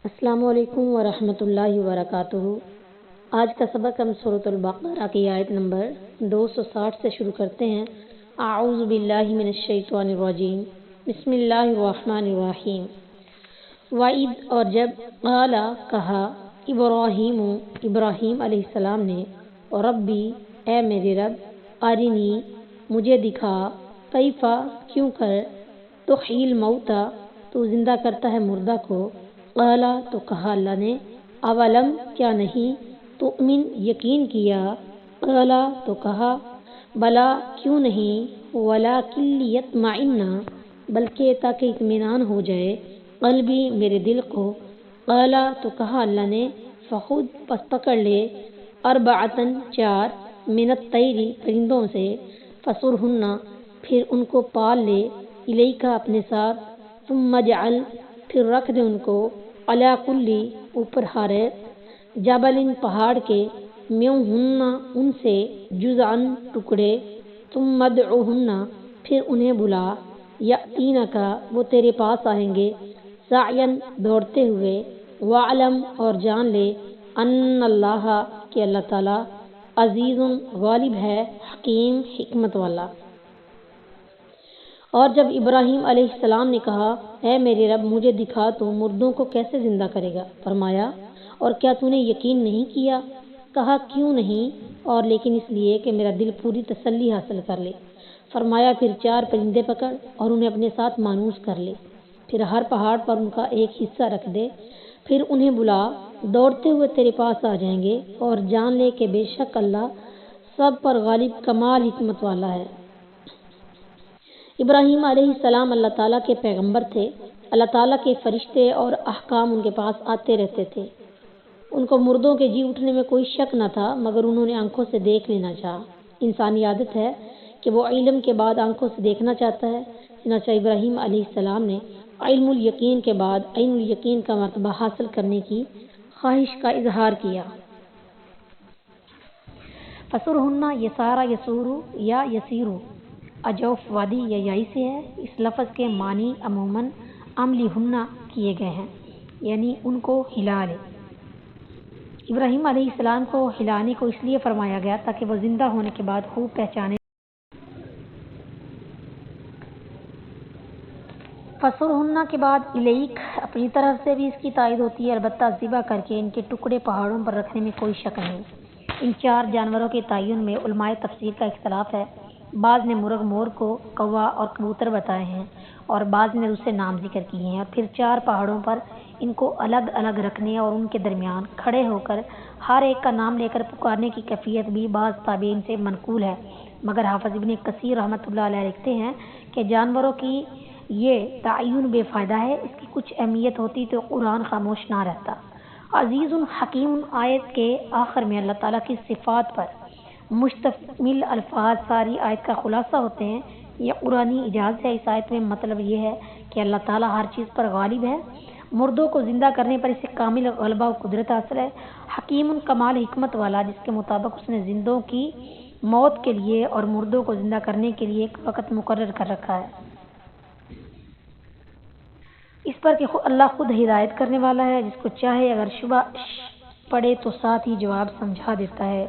السلام علیکم ورحمۃ اللہ وبرکاتہ۔ آج کا سبق ہم سورۃ البقرہ کی آیت نمبر 260 سے شروع کرتے ہیں۔ اعوذ باللہ من الشیطان الرجیم، بسم اللہ الرحمن الرحیم۔ وَإِذْ اور جب قال کہا ابراہیم علیہ السلام نے، ربی اے میرے رب، ارنی مجھے دکھا، کیفا کیوں کر، تحیی الموتى تو زندہ کرتا ہے مردہ کو، قالا تو کہا اللہ نے، اولم کیا نہیں، تؤمن یقین کیا، قالا تو کہا بلا کیوں نہیں، ولکن لیطمئن بلکہ تاکہ اطمینان ہو جائے، قلبی میرے دل کو، قالا تو کہا اللہ نے، فخذ پس پکڑ لے، اربعۃ چار، من الطیر پرندوں سے، فصرہن پھر ان کو پال لے، الیک اپنے ساتھ، ثم اجعل پھر رکھ دے ان کو، علی کلی اوپر ہر جبل پہاڑ کے، منہن ان سے، جزءا ٹکڑے، ثم ادعوہن پھر انہیں بلا، یأتینک وہ تیرے پاس آئیں گے، سعیا دوڑتے ہوئے، وعلم اور جان لے، ان اللہ کہ اللہ تعالی، عزیز غالب ہے، حکیم حکمت والا۔ اور جب ابراہیم علیہ السلام نے کہا، اے میرے رب مجھے دکھا تو مردوں کو کیسے زندہ کرے گا، فرمایا اور کیا تو نے یقین نہیں کیا، کہا کیوں نہیں، اور لیکن اس لیے کہ میرا دل پوری تسلی حاصل کر لے، فرمایا پھر چار پرندے پکڑ اور انہیں اپنے ساتھ مانوس کر لے، پھر ہر پہاڑ پر ان کا ایک حصہ رکھ دے، پھر انہیں بلا، دوڑتے ہوئے تیرے پاس آ جائیں گے، اور جان لے کہ بے شک اللہ سب پر غالب کمال حکمت والا ہے۔ ابراہیم علیہ السلام اللہ تعالیٰ کے پیغمبر تھے، اللہ تعالیٰ کے فرشتے اور احکام ان کے پاس آتے رہتے تھے۔ ان کو مردوں کے جی اٹھنے میں کوئی شک نہ تھا، مگر انہوں نے آنکھوں سے دیکھ لینا چاہا۔ انسانی عادت ہے کہ وہ علم کے بعد آنکھوں سے دیکھنا چاہتا ہے، چنانچہ ابراہیم علیہ السلام نے علم الیقین کے بعد عین الیقین کا مرتبہ حاصل کرنے کی خواہش کا اظہار کیا۔ فصرہن یسارا یسورو یا یسیرو اجوف وادی یا یائی سے ہے۔ اس لفظ کے معنی عموماً عملی ہنہ کیے گئے ہیں، یعنی ان کو ہلا لے۔ ابراہیم علیہ السلام کو ہلانے کو اس لیے فرمایا گیا تاکہ وہ زندہ ہونے کے بعد خوب پہچانے۔ فصرہن کے بعد الیک اپنی طرف سے بھی اس کی تائید ہوتی ہے، البتہ ذبح کر کے ان کے ٹکڑے پہاڑوں پر رکھنے میں کوئی شک نہیں۔ ان چار جانوروں کے تعین میں علماء تفسیر کا اختلاف ہے، بعض نے مرغ مور کو کوا اور کبوتر بتائے ہیں، اور بعض نے اسے نام ذکر کیے ہیں، اور پھر چار پہاڑوں پر ان کو الگ الگ رکھنے اور ان کے درمیان کھڑے ہو کر ہر ایک کا نام لے کر پکارنے کی کیفیت بھی بعض تابعین سے منقول ہے، مگر حافظ ابن کثیر رحمۃ اللہ علیہ لکھتے ہیں کہ جانوروں کی یہ تعین بے فائدہ ہے، اس کی کچھ اہمیت ہوتی تو قرآن خاموش نہ رہتا۔ عزیز حکیم آیت کے آخر میں اللہ تعالیٰ کی صفات پر مشتمل الفاظ ساری آیت کا خلاصہ ہوتے ہیں۔ یہ قرآنی اعجاز ہے۔ اس آیت میں مطلب یہ ہے کہ اللہ تعالیٰ ہر چیز پر غالب ہے، مردوں کو زندہ کرنے پر اسے کامل غلبہ و قدرت حاصل ہے، حکیم کمال حکمت والا، جس کے مطابق اس نے زندوں کی موت کے لیے اور مردوں کو زندہ کرنے کے لیے ایک وقت مقرر کر رکھا ہے، اس پر کہ اللہ خود ہدایت کرنے والا ہے، جس کو چاہے اگر شبہ پڑے تو ساتھ ہی جواب سمجھا دیتا ہے۔